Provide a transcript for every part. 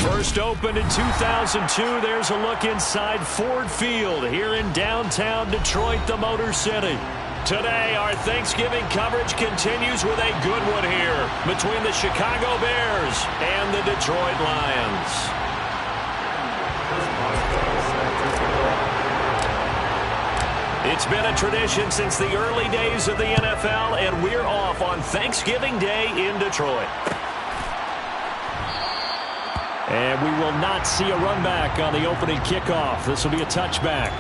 First opened in 2002, there's a look inside Ford Field here in downtown Detroit, the Motor City. Today, our Thanksgiving coverage continues with a good one here between the Chicago Bears and the Detroit Lions. It's been a tradition since the early days of the NFL, and we're off on Thanksgiving Day in Detroit. And we will not see a run back on the opening kickoff. This will be a touchback.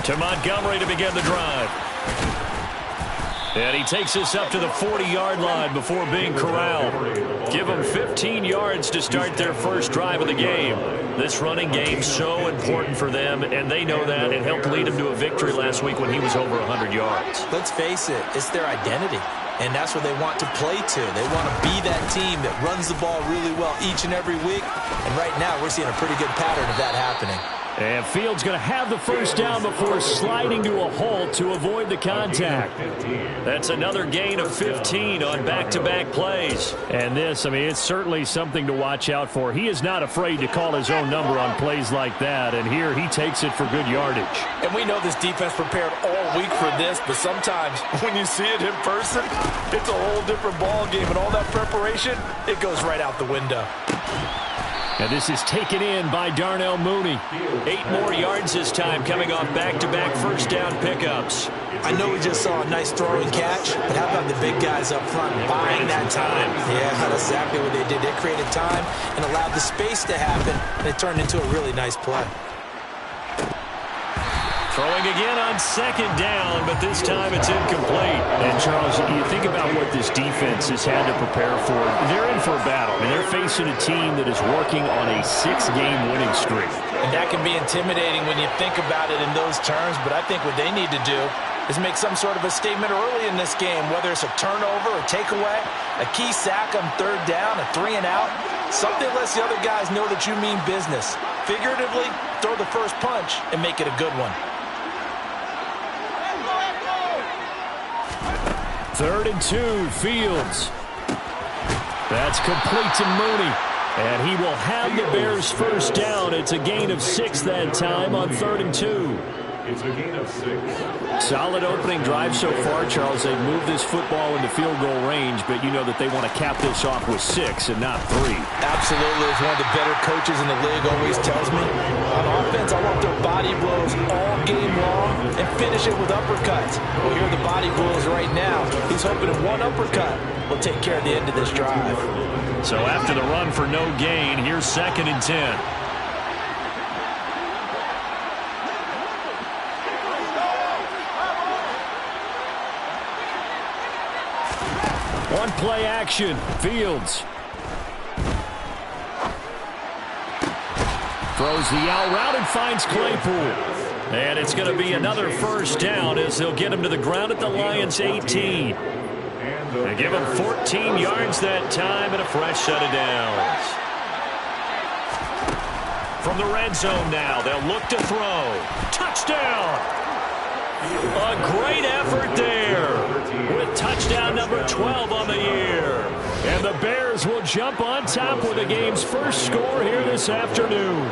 To Montgomery to begin the drive. And he takes us up to the 40-yard line before being corralled. Give them 15 yards to start their first drive of the game. This running game so important for them, and they know that. It helped lead them to a victory last week when he was over 100 yards. Let's face it, it's their identity, and that's what they want to play to. They want to be that team that runs the ball really well each and every week, and right now we're seeing a pretty good pattern of that happening. And Fields going to have the first down before sliding to a halt to avoid the contact. That's another gain of 15 on back-to-back plays. And this, I mean, it's certainly something to watch out for. He is not afraid to call his own number on plays like that, and here he takes it for good yardage. And we know this defense prepared all week for this, but sometimes when you see it in person, it's a whole different ball game, and all that preparation, it goes right out the window. And this is taken in by Darnell Mooney. 8 more yards this time, coming off back-to-back first down pickups. I know we just saw a nice throw and catch, but how about the big guys up front buying that time? Yeah, that's exactly what they did. They created time and allowed the space to happen, and it turned into a really nice play. Throwing again on second down, but this time it's incomplete. And, Charles, you think about what this defense has had to prepare for. They're in for a battle. I mean, they're facing a team that is working on a 6-game winning streak. And that can be intimidating when you think about it in those terms, but I think what they need to do is make some sort of a statement early in this game, whether it's a turnover or takeaway, a key sack on third down, a 3-and-out. Something lets the other guys know that you mean business. Figuratively, throw the first punch and make it a good one. 3rd and 2, Fields. That's complete to Mooney. And he will have the Bears first down. It's a gain of 6 that time on 3rd and 2. It's a gain of 6. Solid opening drive so far, Charles. They've moved this football into field goal range, but you know that they want to cap this off with 6 and not 3. Absolutely. As one of the better coaches in the league always tells me, on offense, I want their body blows all game long and finish it with uppercuts. Well, here are the body blows right now. He's hoping that one uppercut will take care of the end of this drive. So after the run for no gain, here's 2nd and 10. One play action. Fields throws the out route and finds Claypool. And it's going to be another first down as they'll get him to the ground at the Lions' 18. They give him 14 yards that time and a fresh set of downs. From the red zone now, they'll look to throw. Touchdown! A great effort there with touchdown number 12 on the year. And the Bears will jump on top with the game's first score here this afternoon.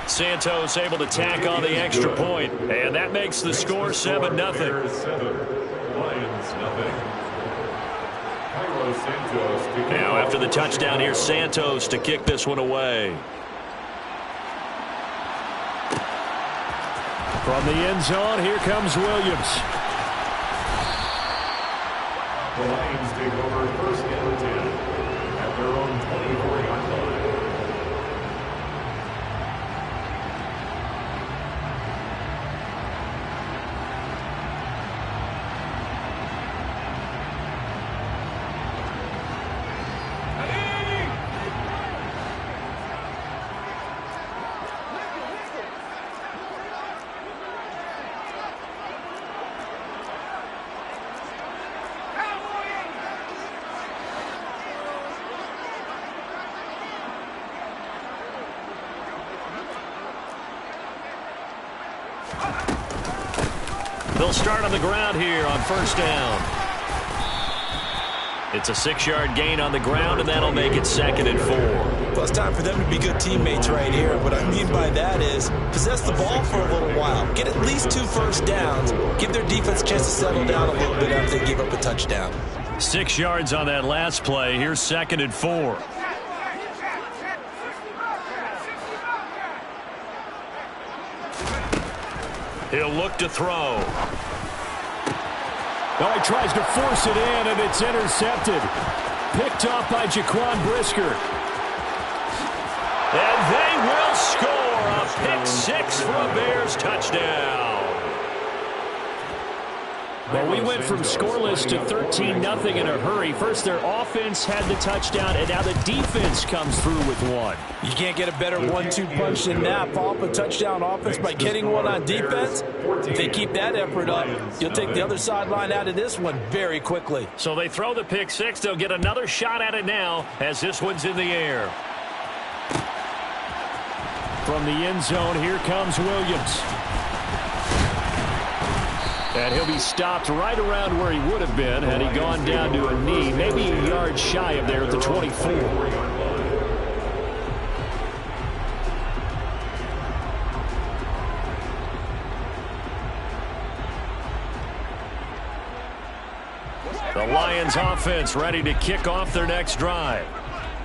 Santos able to tack on the extra point, and that makes the score 7-0. Now after the touchdown, here's Santos to kick this one away. From the end zone, here comes Williams. The Lions take over 1st and 10 at their own 24-yard line. They'll start on the ground here on first down. It's a 6-yard gain on the ground, and that'll make it 2nd and 4. Well, it's time for them to be good teammates right here. What I mean by that is possess the ball for a little while. Get at least 2 first downs. Give their defense a chance to settle down a little bit after they give up a touchdown. 6 yards on that last play. Here's 2nd and 4. He'll look to throw. Well, he tries to force it in, and it's intercepted. Picked off by Jaquan Brisker. And they will score a pick 6 for a Bears touchdown. Well, we went from scoreless to 13-0 in a hurry. First, their offense had the touchdown, and now the defense comes through with one. You can't get a better 1-2 punch than that. Follow up a touchdown offense by getting one on defense. If they keep that effort up, you'll take the other sideline out of this one very quickly. So they throw the pick 6. They'll get another shot at it now as this one's in the air. From the end zone, here comes Williams. And he'll be stopped right around where he would have been had he gone down to a knee, maybe a yard shy of there at the 24. The Lions offense ready to kick off their next drive.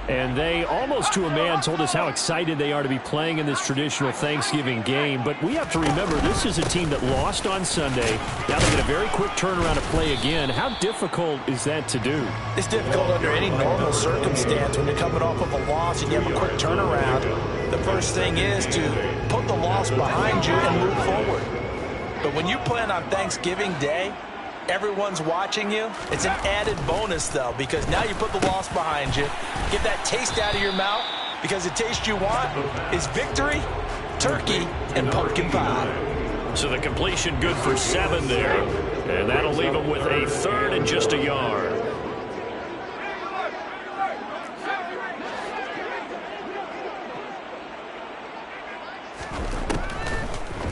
And they, almost to a man, told us how excited they are to be playing in this traditional Thanksgiving game. But we have to remember, this is a team that lost on Sunday. Now they get a very quick turnaround to play again. How difficult is that to do? It's difficult under any normal circumstance when you're coming off of a loss and you have a quick turnaround. The first thing is to put the loss behind you and move forward. But when you plan on Thanksgiving Day, everyone's watching you. It's an added bonus, though, because now you put the loss behind you. Get that taste out of your mouth, because the taste you want is victory, turkey, and pumpkin pie. So the completion good for 7 there. And that'll leave them with a 3rd and just a yard.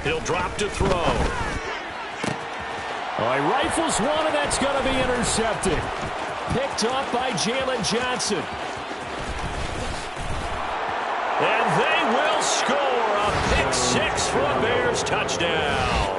He'll drop to throw. All right, rifles one, and that's going to be intercepted. Picked off by Jalen Johnson. And they will score a pick 6 for a Bears touchdown.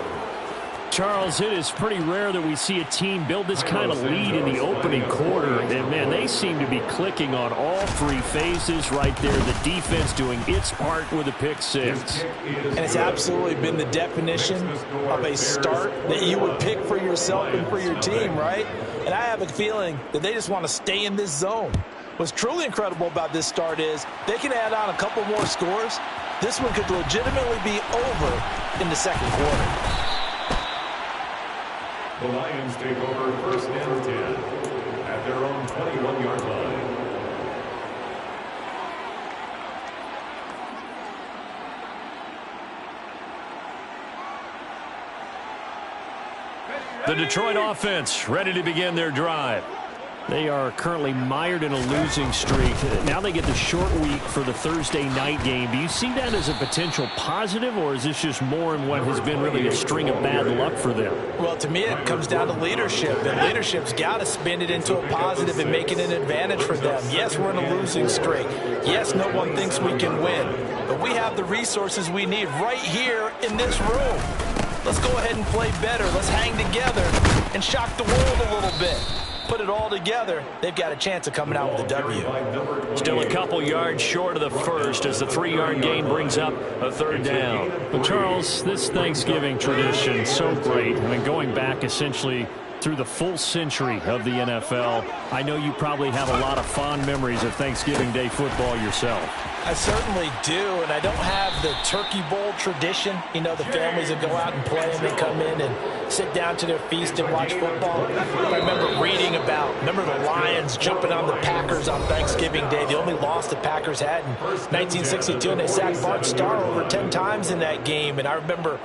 Charles, it is pretty rare that we see a team build this kind of lead in the opening quarter. And, man, they seem to be clicking on all 3 phases right there. The defense doing its part with a pick 6. And it's absolutely been the definition of a start that you would pick for yourself and for your team, right? And I have a feeling that they just want to stay in this zone. What's truly incredible about this start is they can add on a couple more scores. This one could legitimately be over in the second quarter. The Lions take over 1st and 10 at their own 21-yard line. The Detroit offense ready to begin their drive. They are currently mired in a losing streak. Now they get the short week for the Thursday night game. Do you see that as a potential positive, or is this just more in what has been really a string of bad luck for them? Well, to me, it comes down to leadership, and leadership's got to spin it into a positive and make it an advantage for them. Yes, we're in a losing streak. Yes, no one thinks we can win, but we have the resources we need right here in this room. Let's go ahead and play better. Let's hang together and shock the world a little bit. Put it all together, they've got a chance of coming out with a W. Still a couple yards short of the first as the 3-yard gain brings up a 3rd down. Well, Charles, this Thanksgiving tradition, so great. I mean, going back essentially through the full century of the NFL, I know you probably have a lot of fond memories of Thanksgiving Day football yourself. I certainly do, and I don't have the Turkey Bowl tradition. You know, the families that go out and play and they come in and sit down to their feast and watch football. I remember reading remember the Lions jumping on the Packers on Thanksgiving Day. The only loss the Packers had in 1962, and they sacked Bart Starr over 10 times in that game. And I remember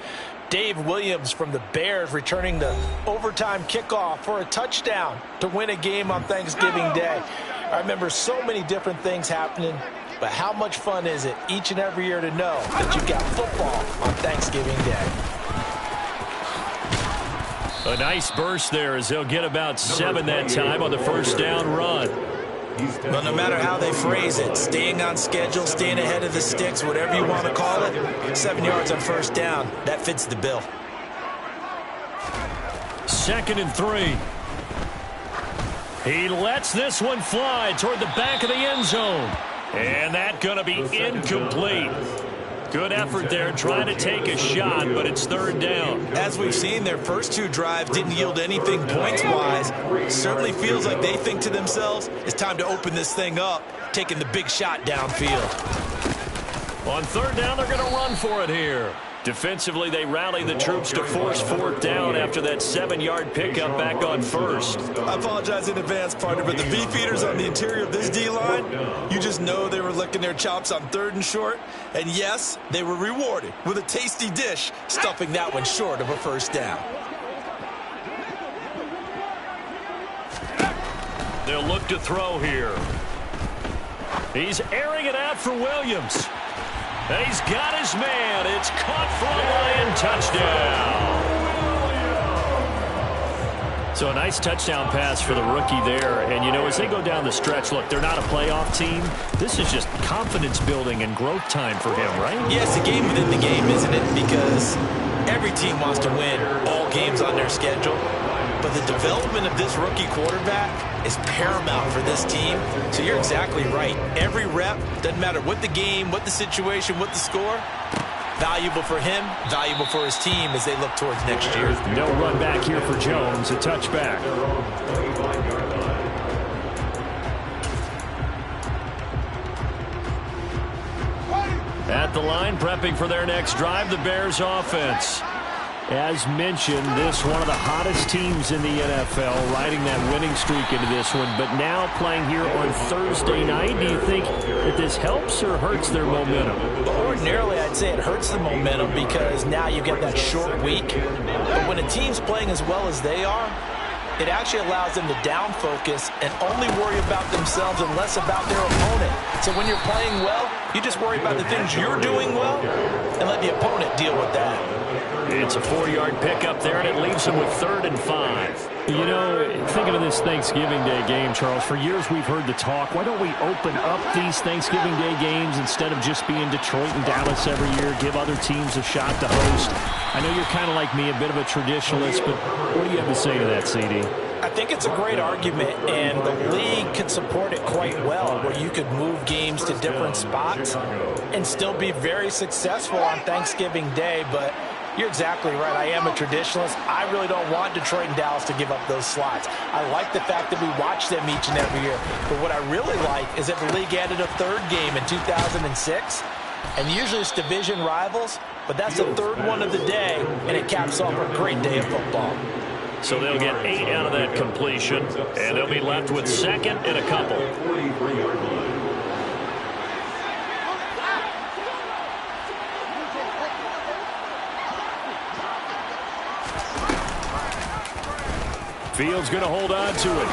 Dave Williams from the Bears returning the overtime kickoff for a touchdown to win a game on Thanksgiving Day. I remember so many different things happening. But how much fun is it each and every year to know that you've got football on Thanksgiving Day? A nice burst there as they'll get about 7 that time on the first down run. Well, no matter how they phrase it, staying on schedule, staying ahead of the sticks, whatever you want to call it, 7 yards on first down, that fits the bill. 2nd and 3. He lets this one fly toward the back of the end zone. And that's going to be incomplete. Good effort there trying to take a shot, but it's 3rd down. As we've seen, their first 2 drives didn't yield anything points-wise. Certainly feels like they think to themselves, it's time to open this thing up, taking the big shot downfield. On 3rd down, they're going to run for it here. Defensively, they rally the troops to force 4th down after that 7-yard pickup back on 1st. I apologize in advance, partner, but the beefeaters on the interior of this D-line, you just know they were licking their chops on 3rd and short. And yes, they were rewarded with a tasty dish, stuffing that one short of a first down. They'll look to throw here. He's airing it out for Williams. And he's got his man. It's caught for a Lion touchdown. So a nice touchdown pass for the rookie there. And, you know, as they go down the stretch, look, they're not a playoff team. This is just confidence building and growth time for him, right? Yeah, it's a game within the game, isn't it? Because every team wants to win all games on their schedule. But the development of this rookie quarterback is paramount for this team. So you're exactly right. Every rep, doesn't matter what the game, what the situation, what the score, valuable for him, valuable for his team as they look towards next year. No run back here for Jones, a touchback. At the line, prepping for their next drive, the Bears offense. As mentioned, this one of the hottest teams in the NFL, riding that winning streak into this one, but now playing here on Thursday night. Do you think that this helps or hurts their momentum? Well, ordinarily, I'd say it hurts the momentum because now you get that short week. But when a team's playing as well as they are, it actually allows them to down focus and only worry about themselves and less about their opponent. So when you're playing well, you just worry about the things you're doing well and let the opponent deal with that. It's a 4-yard pickup there, and it leaves them with 3rd and 5. You know, thinking of this Thanksgiving Day game, Charles, for years we've heard the talk, why don't we open up these Thanksgiving Day games instead of just being Detroit and Dallas every year, give other teams a shot to host? I know you're kind of like me, a bit of a traditionalist, but what do you have to say to that, CD? I think it's a great argument, and the league could support it quite well, where you could move games to different spots and still be very successful on Thanksgiving Day, but you're exactly right. I am a traditionalist. I really don't want Detroit and Dallas to give up those slots. I like the fact that we watch them each and every year. But what I really like is that the league added a 3rd game in 2006. And usually it's division rivals, but that's the 3rd one of the day, and it caps off a great day of football. So they'll get 8 out of that completion, and they'll be left with 2nd and a couple. Fields going to hold on to it.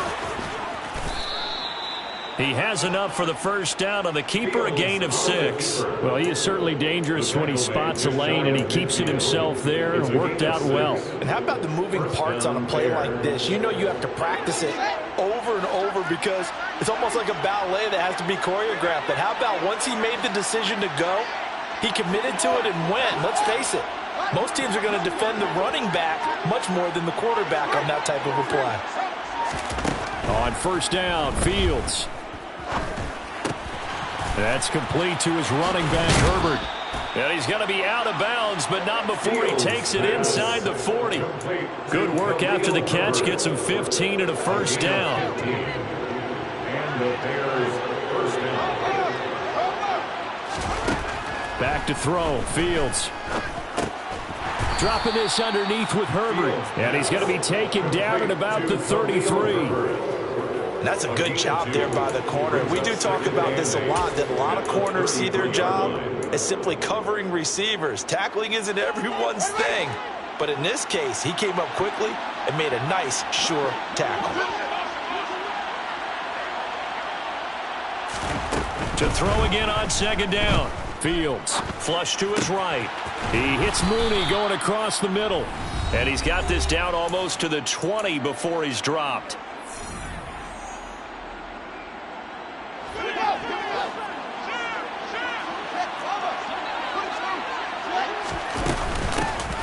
He has enough for the first down on the keeper, a gain of 6. Well, he is certainly dangerous when he spots a lane, and he keeps it himself there, and worked out well. And how about the moving parts on a play like this? You know you have to practice it over and over because it's almost like a ballet that has to be choreographed. But how about once he made the decision to go, he committed to it and went. Let's face it. Most teams are going to defend the running back much more than the quarterback on that type of a play. On first down, Fields. That's complete to his running back, Herbert. And he's going to be out of bounds, but not before he takes it inside the 40. Good work after the catch. Gets him 15 and a first down. Back to throw, Fields. Dropping this underneath with Herbert. And he's going to be taken down at about the 33. That's a good job there by the corner. We do talk about this a lot, that a lot of corners see their job as simply covering receivers. Tackling isn't everyone's thing. But in this case, he came up quickly and made a nice, sure tackle. To throw again on 2nd down. Fields. Flush to his right. He hits Mooney going across the middle. And he's got this down almost to the 20 before he's dropped.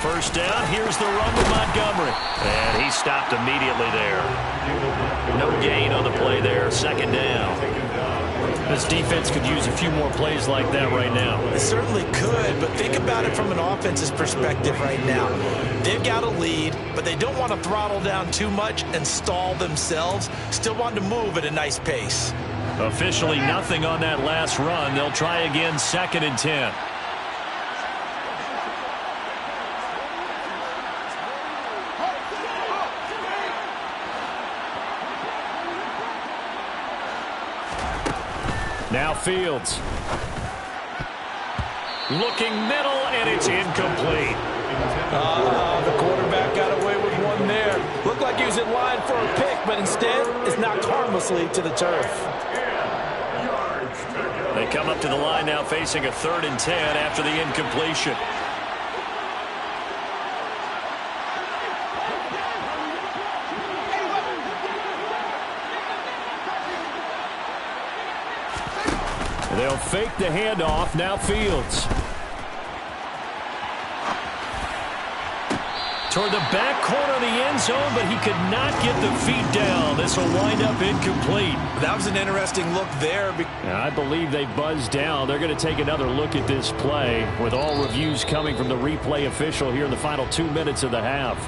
First down, here's the run with Montgomery. And he stopped immediately there. No gain on the play there, second down. This defense could use a few more plays like that right now. It certainly could, but think about it from an offense's perspective right now. They've got a lead, but they don't want to throttle down too much and stall themselves. Still want to move at a nice pace. Officially nothing on that last run. They'll try again, 2nd and 10. Now Fields. Looking middle, and it's incomplete. The quarterback got away with one there. Looked like he was in line for a pick, but instead it's knocked harmlessly to the turf. They come up to the line now facing a 3rd and 10 after the incompletion. They'll fake the handoff. Now Fields. Toward the back corner of the end zone, but he could not get the feet down. This will wind up incomplete. That was an interesting look there. I believe they buzzed down. They're going to take another look at this play with all reviews coming from the replay official here in the final 2 minutes of the half.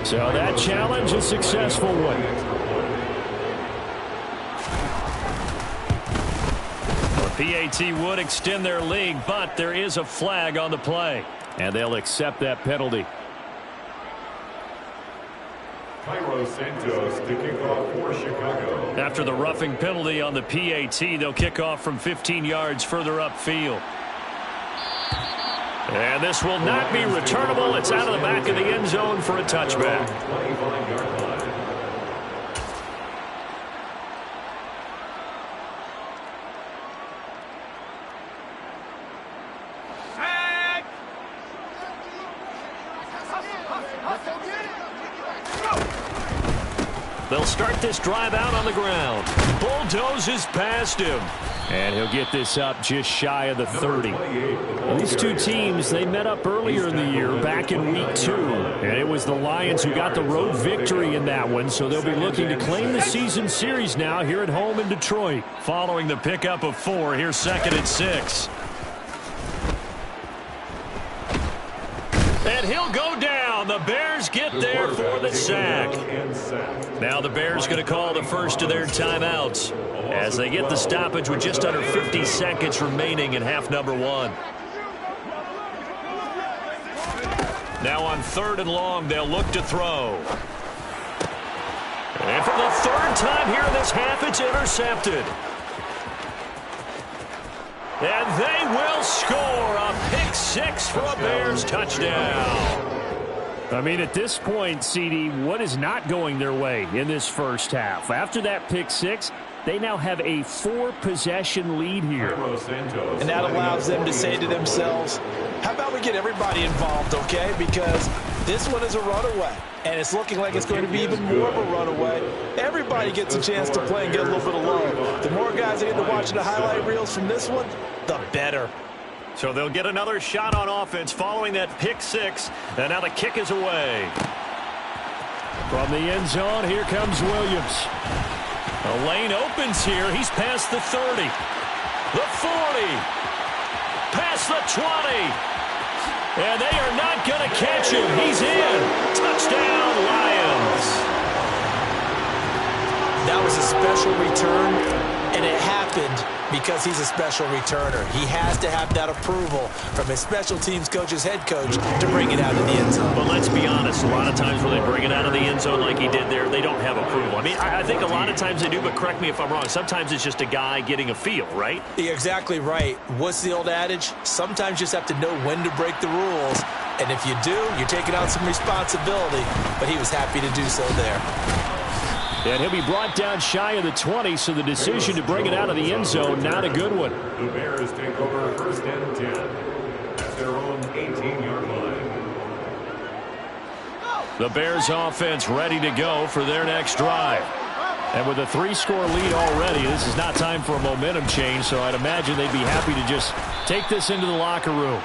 So that challenge, a successful one. PAT would extend their lead, but there is a flag on the play. And they'll accept that penalty. Santos to kick off for Chicago. After the roughing penalty on the PAT, they'll kick off from 15 yards further upfield. And this will not be returnable. It's out of the back of the end zone for a touchback. 25-yard line. They'll start this drive out on the ground. Bulldozes past him. And he'll get this up just shy of the 30. These two teams, they met up earlier in the year, back in week 2. And it was the Lions who got the road victory in that one, so they'll be looking to claim the season series now here at home in Detroit. Following the pickup of 4, here's 2nd and 6. And he'll go down. The Bears get there for the sack. Now the Bears going to call the first of their timeouts as they get the stoppage with just under 50 seconds remaining in half number 1. Now on 3rd and long, they'll look to throw. And for the 3rd time here in this half, it's intercepted. And they will score a pick 6 for a Bears touchdown. I mean, at this point, CD, what is not going their way in this first half? After that pick 6, they now have a 4-possession lead here. And that allows them to say to themselves, how about we get everybody involved, okay? Because this one is a runaway, and it's looking like it's going to be even more of a runaway. Everybody gets a chance to play and get a little bit of love. The more guys that get to watch the highlight reels from this one, the better. So they'll get another shot on offense following that pick 6, and now the kick is away. From the end zone, here comes Williams. The lane opens here. He's past the 30, the 40, past the 20. And they are not going to catch him. He's in. Touchdown, Lions. That was a special return, and it happened because he's a special returner. He has to have that approval from his special teams coach's head coach to bring it out of the end zone. But let's be honest, a lot of times when they bring it out of the end zone like he did there, they don't have approval. I mean, I think a lot of times they do, but correct me if I'm wrong. Sometimes it's just a guy getting a feel, right? You're exactly right. What's the old adage? Sometimes you just have to know when to break the rules. And if you do, you're taking on some responsibility. But he was happy to do so there. And he'll be brought down shy of the 20, so the decision to bring it out of the end zone, not a good one. The Bears take over 1st and 10. at their own 18-yard line. The Bears offense ready to go for their next drive. And with a 3-score lead already, this is not time for a momentum change, so I'd imagine they'd be happy to just take this into the locker room.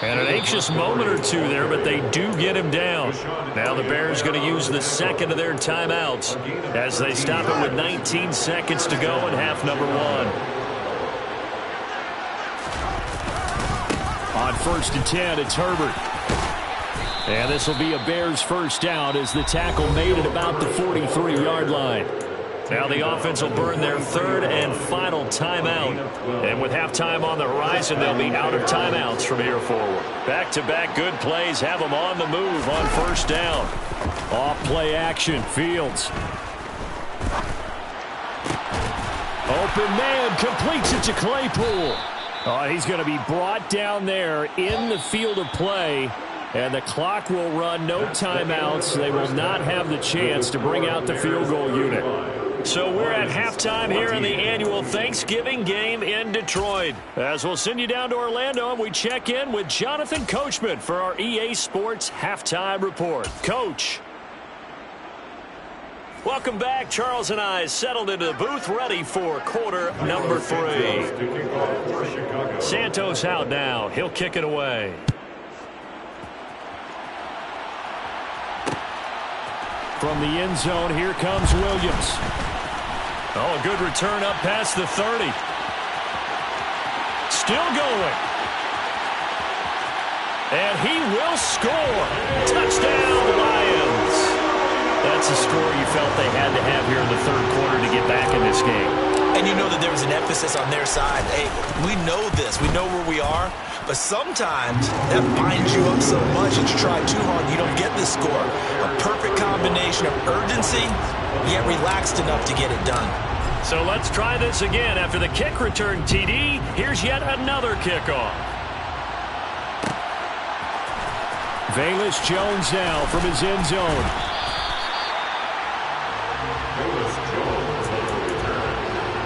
And an anxious moment or two there, but they do get him down. Now the Bears going to use the second of their timeouts as they stop it with 19 seconds to go in half number 1. On 1st and 10, it's Herbert. And this will be a Bears first down as the tackle made at about the 43-yard line. Now the offense will burn their 3rd and final timeout. And with halftime on the horizon, they'll be out of timeouts from here forward. Back-to-back good plays have them on the move on 1st down. Off play action, Fields. Open man, completes it to Claypool. Oh, he's going to be brought down there in the field of play. And the clock will run, no timeouts. They will not have the chance to bring out the field goal unit. So we're at halftime here in the annual Thanksgiving game in Detroit. As we'll send you down to Orlando, and we check in with Jonathan Coachman for our EA Sports Halftime Report. Coach. Welcome back. Charles and I settled into the booth ready for quarter number 3. Santos out now. He'll kick it away. From the end zone, here comes Williams. Oh, a good return up past the 30. Still going. And he will score. Touchdown, Lions. That's a score you felt they had to have here in the 3rd quarter to get back in this game. And you know that there was an emphasis on their side. Hey, we know this. We know where we are. But sometimes that binds you up so much that you try too hard, you don't get the score. A perfect combination of urgency, yet relaxed enough to get it done. So let's try this again. After the kick return TD, here's yet another kickoff. Velus Jones now from his end zone. Velus Jones on the return.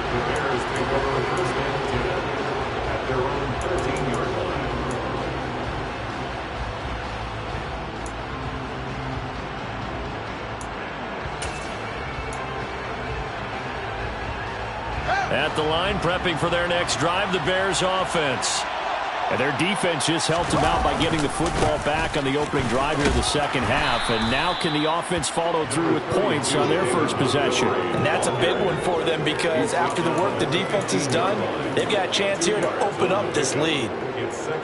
The Bears take over 1st and 10 at their own 13-yard line. At the line, prepping for their next drive, the Bears offense. And their defense just helped them out by getting the football back on the opening drive here in the second half. And now can the offense follow through with points on their first possession? And that's a big one for them because after the work the defense has done, they've got a chance here to open up this lead.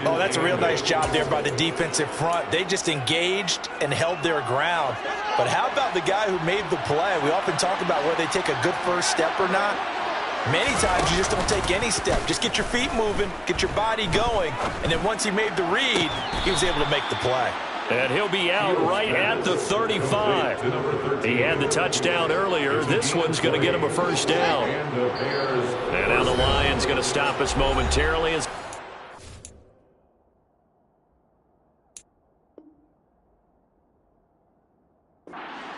Oh, that's a real nice job there by the defensive front. They just engaged and held their ground. But how about the guy who made the play? We often talk about whether they take a good first step or not. Many times you just don't take any step. Just get your feet moving, get your body going, and then once he made the read, he was able to make the play. And he'll be out right at the 35. He had the touchdown earlier. This one's going to get him a first down. And now the Lions going to stop us momentarily as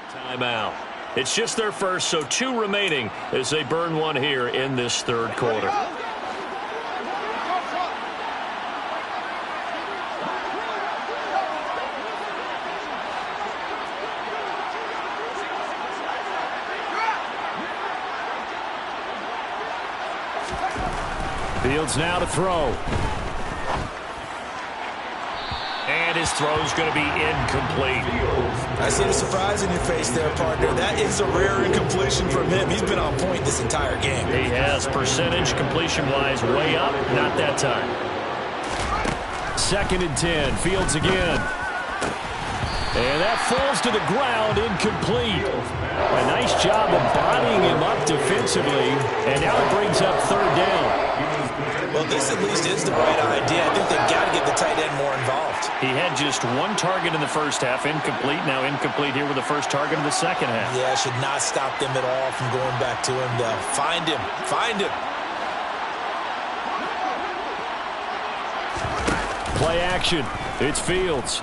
timeout. It's just their first, so 2 remaining as they burn one here in this 3rd quarter. Fields now to throw. And his throw's going to be incomplete. I see the surprise in your face there, partner. That is a rare incompletion from him. He's been on point this entire game. He has percentage completion-wise way up. Not that time. 2nd and 10. Fields again. And that falls to the ground, incomplete. A nice job of bodying him up defensively. And now it brings up 3rd down. Well, this at least is the right idea. I think they've got to get the tight end more involved. He had just 1 target in the first half, incomplete. Now incomplete here with the first target of the second half. Yeah, should not stop them at all from going back to him, though. Find him. Find him. Play action. It's Fields.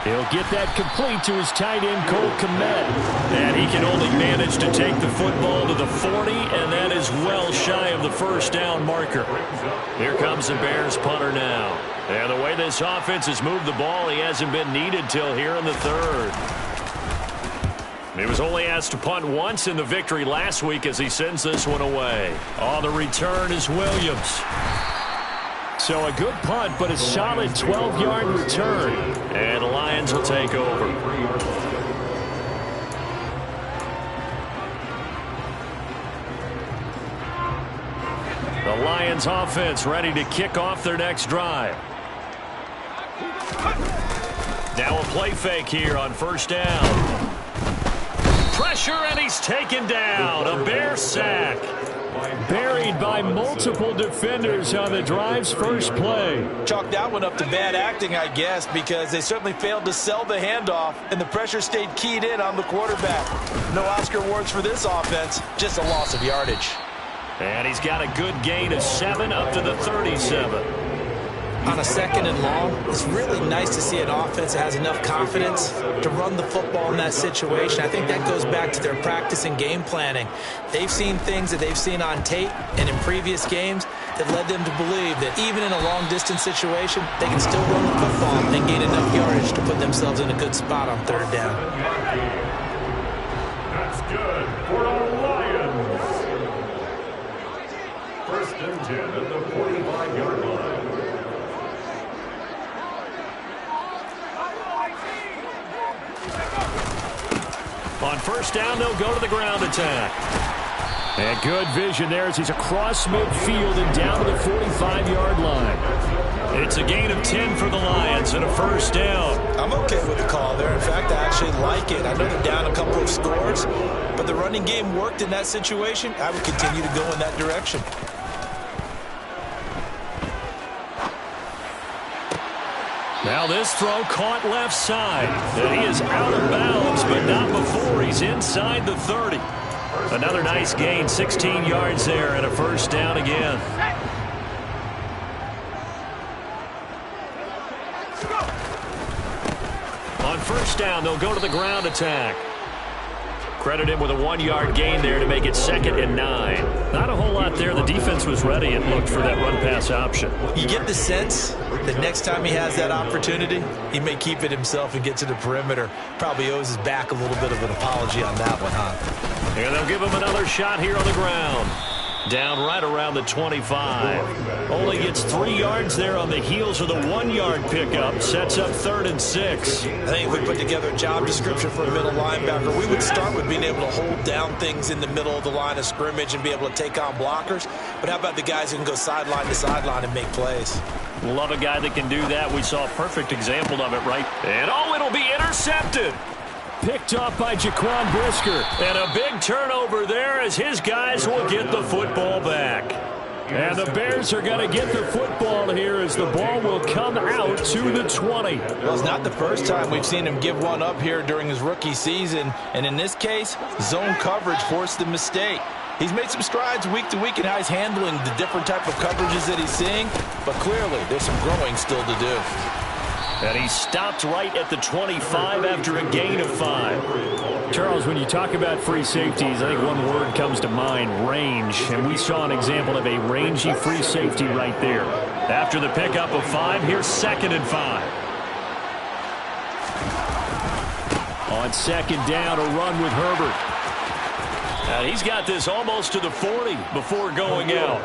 He'll get that complete to his tight end, Cole Kmet. And he can only manage to take the football to the 40, and that is well shy of the first down marker. Here comes the Bears punter now. And the way this offense has moved the ball, he hasn't been needed till here in the third. He was only asked to punt once in the victory last week as he sends this one away. On the return is Williams. So a good punt, but a solid 12-yard return. And the Lions will take over. The Lions offense ready to kick off their next drive. Now a play fake here on first down. Pressure, and he's taken down. A Bear sack. Buried by multiple defenders on the drive's first play. Chalk that one up to bad acting, I guess, because they certainly failed to sell the handoff, and the pressure stayed keyed in on the quarterback. No Oscar awards for this offense, just a loss of yardage. And he's got a good gain of 7 up to the 37. On a second and long, it's really nice to see an offense that has enough confidence to run the football in that situation. I think that goes back to their practice and game planning. They've seen things that they've seen on tape and in previous games that led them to believe that even in a long-distance situation, they can still run the football and gain enough yardage to put themselves in a good spot on third down. That's good for the Lions. First and 10 at the 45-yard line. On first down, they'll go to the ground attack. And good vision there as he's across midfield and down to the 45-yard line. It's a gain of 10 for the Lions and a first down. I'm okay with the call there. In fact, I actually like it. I know they're down a couple of scores, but the running game worked in that situation. I would continue to go in that direction. Now this throw caught left side. And he is out of bounds, but not before he's inside the 30. Another nice gain, 16 yards there, and a first down again. On first down, they'll go to the ground attack. Credit him with a 1-yard gain there to make it 2nd and 9. Not a whole lot there. The defense was ready and looked for that run-pass option. You get the sense that next time he has that opportunity, he may keep it himself and get to the perimeter. Probably owes his back a little bit of an apology on that one, huh? And they'll give him another shot here on the ground. Down right around the 25. Only gets 3 yards there on the heels of the 1-yard pickup. Sets up 3rd and 6. I think if we put together a job description for a middle linebacker, we would start with being able to hold down things in the middle of the line of scrimmage and be able to take on blockers. But how about the guys who can go sideline to sideline and make plays? Love a guy that can do that. We saw a perfect example of it, right? And it'll be intercepted. Picked off by Jaquan Brisker. And a big turnover there as his guys will get the football back. And the Bears are going to get the football here as the ball will come out to the 20. Well, it's not the first time we've seen him give one up here during his rookie season. And in this case, zone coverage forced the mistake. He's made some strides week to week in how he's handling the different type of coverages that he's seeing. But clearly, there's some growing still to do. And he stopped right at the 25 after a gain of 5. Charles, when you talk about free safeties, I think one word comes to mind, range. And we saw an example of a rangy free safety right there. After the pickup of 5, here's 2nd and 5. On 2nd down, a run with Herbert. And he's got this almost to the 40 before going out.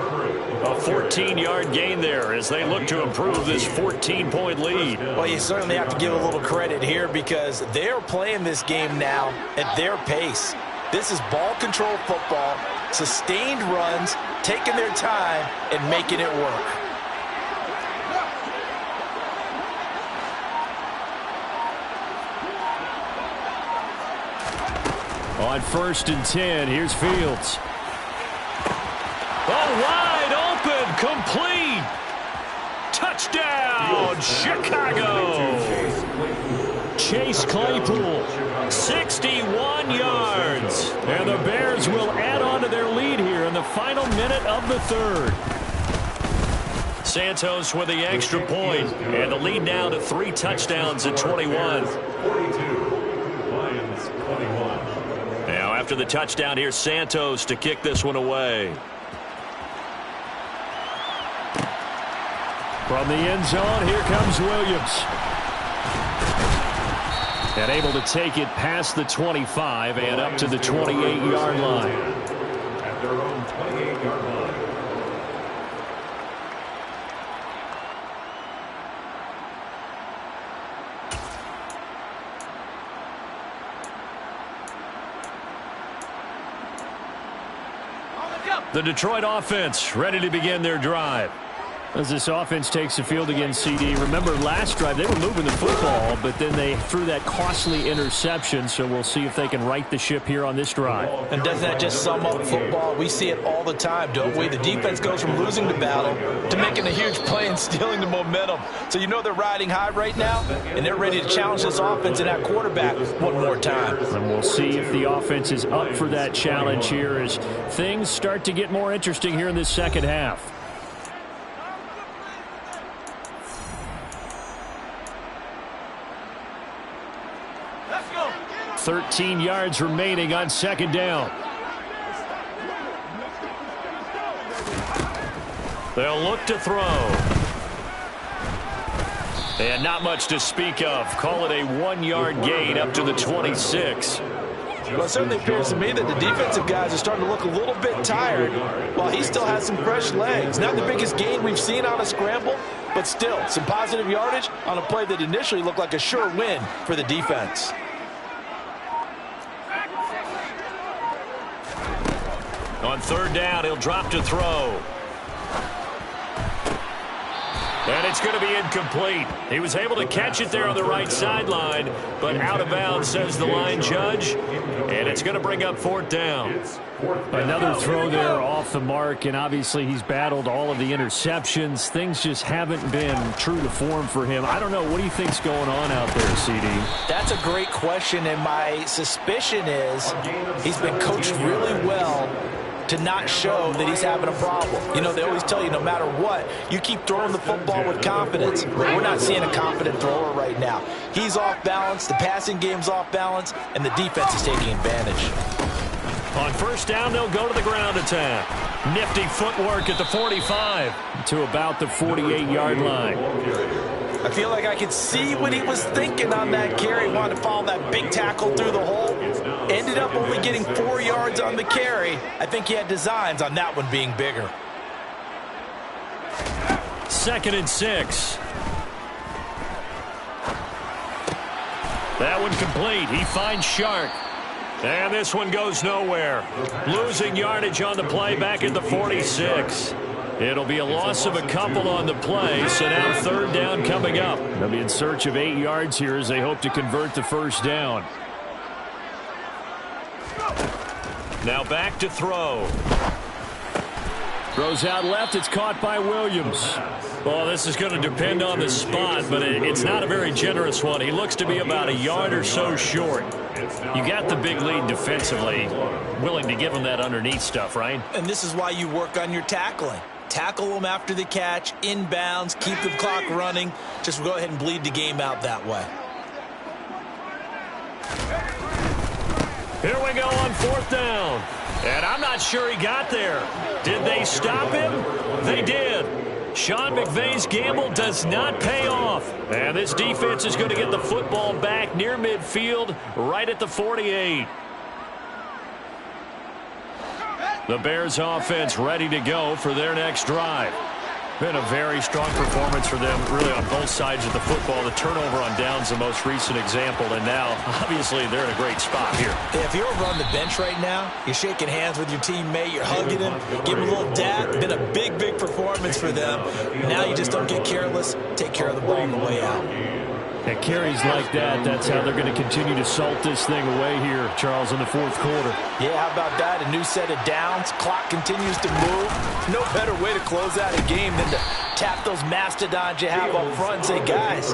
A 14-yard gain there as they look to improve this 14-point lead. Well, you certainly have to give a little credit here because they're playing this game now at their pace. This is ball control football, sustained runs, taking their time, and making it work. On 1st and 10, here's Fields. Oh, wide open, complete. Touchdown, Chicago. Chase Claypool, 61 yards. And the Bears will add on to their lead here in the final minute of the 3rd. Santos with the extra point, and the lead now to 3 touchdowns at 21. 42, Lions 21. Now after the touchdown, here's Santos to kick this one away. From the end zone, here comes Williams. And able to take it past the 25 and up to the 28-yard line. At their own 28-yard line. The Detroit offense ready to begin their drive. As this offense takes the field against CD, remember last drive they were moving the football, but then they threw that costly interception, so we'll see if they can right the ship here on this drive. And doesn't that just sum up football? We see it all the time, don't we? The defense goes from losing the battle to making a huge play and stealing the momentum. So you know they're riding high right now, and they're ready to challenge this offense and that quarterback one more time. And we'll see if the offense is up for that challenge here as things start to get more interesting here in this second half. 13 yards remaining on second down. They'll look to throw. And not much to speak of. Call it a 1-yard gain up to the 26. Well, it certainly appears to me that the defensive guys are starting to look a little bit tired while he still has some fresh legs. Not the biggest gain we've seen on a scramble, but still some positive yardage on a play that initially looked like a sure win for the defense. On third down, he'll drop to throw. And it's going to be incomplete. He was able to catch it there on the right sideline, but out of bounds, says the line judge. And it's going to bring up fourth down. Another throw there off the mark, and obviously he's battled all of the interceptions. Things just haven't been true to form for him. I don't know. What do you think's going on out there, CD? That's a great question, and my suspicion is he's been coached really well to not show that he's having a problem. You know, they always tell you no matter what, you keep throwing the football with confidence. We're not seeing a confident thrower right now. He's off balance, the passing game's off balance, and the defense is taking advantage. On first down, they'll go to the ground attack. Nifty footwork at the 45. To about the 48-yard line. I feel like I could see what he was thinking on that carry. Wanted to follow that big tackle through the hole. Ended up only getting 4 yards on the carry. I think he had designs on that one being bigger. 2nd and 6. That one complete. He finds Shark. And this one goes nowhere. Losing yardage on the play back at the 46. It'll be a loss of a couple on the play, so now third down coming up. They'll be in search of 8 yards here as they hope to convert the first down. Now back to throw. Throws out left. It's caught by Williams. Well, this is going to depend on the spot, but it's not a very generous one. He looks to be about a yard or so short. You got the big lead defensively. Willing to give him that underneath stuff, right? And this is why you work on your tackling. Tackle them after the catch, inbounds, keep the clock running. Just go ahead and bleed the game out that way. Here we go on fourth down. And I'm not sure he got there. Did they stop him? They did. Sean McVay's gamble does not pay off. And this defense is going to get the football back near midfield, right at the 48. The Bears offense ready to go for their next drive. Been a very strong performance for them, really, on both sides of the football. The turnover on downs, the most recent example, and now, obviously, they're in a great spot here. If you're over on the bench right now, you're shaking hands with your teammate, you're hugging him, give him a little dap. Been a big, big performance for them. Now you just don't get careless. Take care of the ball on the way out. At carries like that, that's how they're going to continue to salt this thing away here, Charles, in the fourth quarter. Yeah, how about that? A new set of downs. Clock continues to move. No better way to close out a game than to tap those mastodons you have up front and say, guys,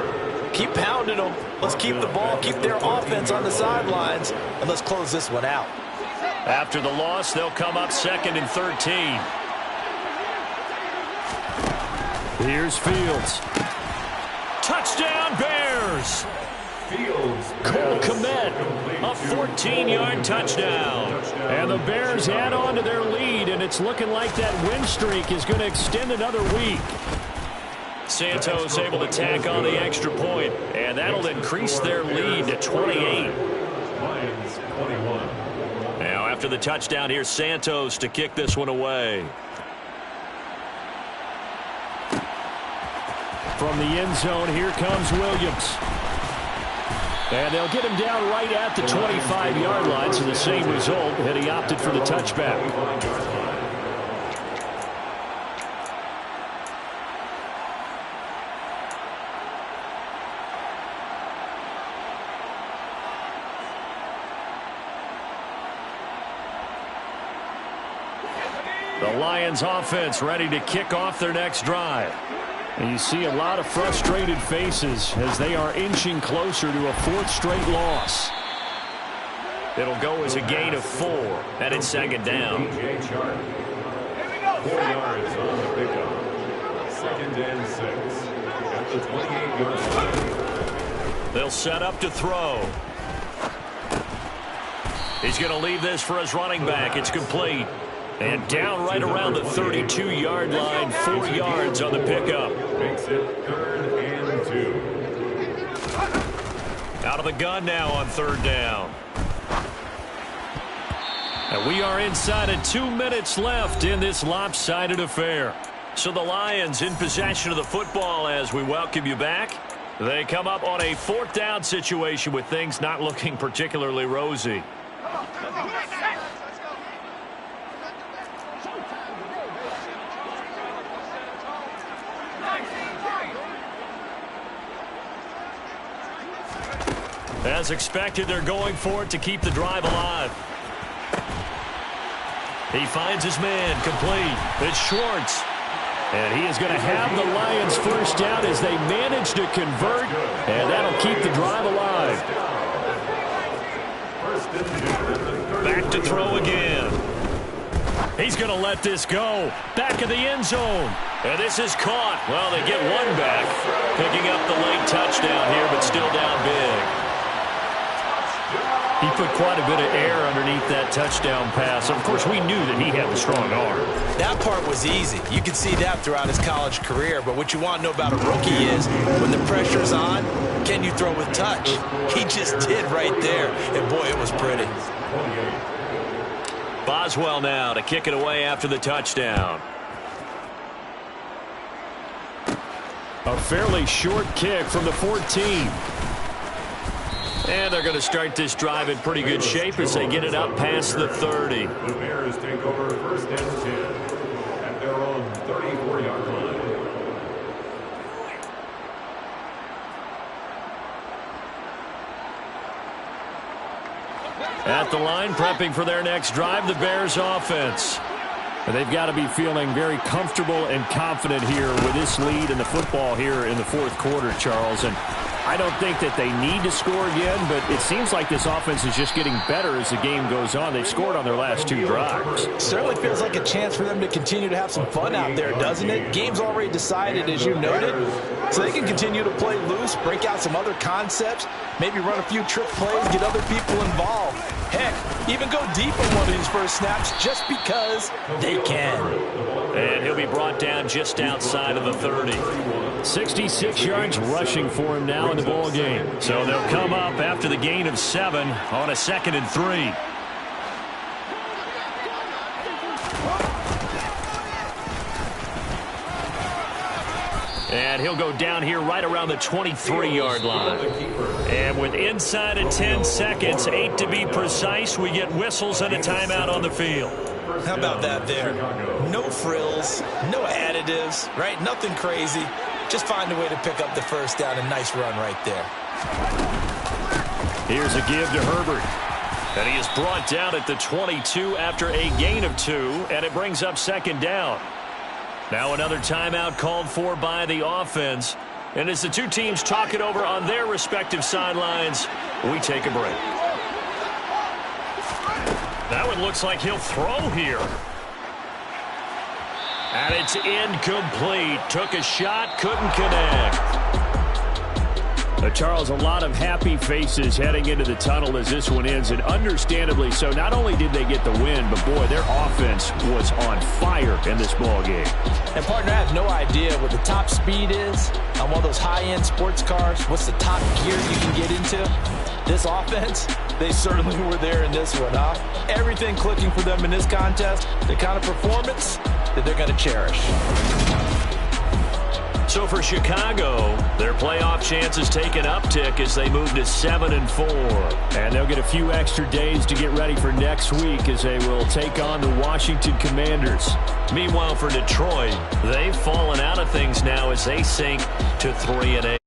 keep pounding them. Let's keep the ball, keep their offense on the sidelines, and let's close this one out. After the loss, they'll come up 2nd and 13. Here's Fields. Touchdown, Bears! Cole Kmet, a 14-yard touchdown. And the Bears add on to their lead, and it's looking like that win streak is going to extend another week. Santos able to tack on the extra point, and that'll increase their lead to 28. Now, after the touchdown, here's Santos to kick this one away. From the end zone, here comes Williams. And they'll get him down right at the 25-yard line, so the same result, and he opted for the touchback. The Lions offense ready to kick off their next drive. And you see a lot of frustrated faces as they are inching closer to a fourth straight loss. It'll go as a gain of 4, and it's second down. 4 yards on the pickup. 2nd and 6. At the 28-yard line. They'll set up to throw. He's going to leave this for his running back. It's complete. And down right around the 32-yard line, 4 yards on the pickup. Makes it 3rd and 2. Out of the gun now on 3rd down. And we are inside of 2 minutes left in this lopsided affair. So the Lions in possession of the football as we welcome you back. They come up on a 4th down situation with things not looking particularly rosy. As expected, they're going for it to keep the drive alive. He finds his man, complete. It's Schwartz. And he is going to have the Lions first down as they manage to convert, and that'll keep the drive alive. Back to throw again. He's going to let this go. Back of the end zone. And this is caught. Well, they get one back. Picking up the late touchdown here, but still down big. He put quite a bit of air underneath that touchdown pass. Of course, we knew that he had the strong arm. That part was easy. You could see that throughout his college career. But what you want to know about a rookie is when the pressure's on, can you throw with touch? He just did right there. And, boy, it was pretty. Boswell now to kick it away after the touchdown. A fairly short kick from the 14. And they're going to start this drive in pretty good shape as they get it up past the 30. The Bears take over 1st and 10 at their own 34-yard line. At the line, prepping for their next drive, the Bears offense. And they've got to be feeling very comfortable and confident here with this lead in the football here in the 4th quarter, Charles. And I don't think that they need to score again, but it seems like this offense is just getting better as the game goes on. They've scored on their last 2 drives. Certainly feels like a chance for them to continue to have some fun out there, doesn't it? Game's already decided, as you noted, so they can continue to play loose, break out some other concepts, maybe run a few trick plays, get other people involved. Heck, even go deep on one of these first snaps just because they can. And he'll be brought down just outside of the 30. 66 yards rushing for him now in the ball game. So they'll come up after the gain of 7 on a 2nd and 3. And he'll go down here right around the 23-yard line. And with inside of 10 seconds, 8 to be precise, we get whistles and a timeout on the field. How about that there? No frills, no additives, right? Nothing crazy. Just find a way to pick up the first down. A nice run right there. Here's a give to Herbert. And he is brought down at the 22 after a gain of 2, and it brings up 2nd down. Now another timeout called for by the offense. And as the 2 teams talk it over on their respective sidelines, we take a break. That one looks like he'll throw here. And it's incomplete. Took a shot, couldn't connect. Charles, a lot of happy faces heading into the tunnel as this one ends, and understandably so. Not only did they get the win, but, boy, their offense was on fire in this ball game. And, partner, I have no idea what the top speed is on one of those high-end sports cars. What's the top gear you can get into? This offense, they certainly were there in this one, huh? Everything clicking for them in this contest, the kind of performance that they're going to cherish. So for Chicago, their playoff chances take an uptick as they move to 7-4. And they'll get a few extra days to get ready for next week as they will take on the Washington Commanders. Meanwhile, for Detroit, they've fallen out of things now as they sink to 3-8.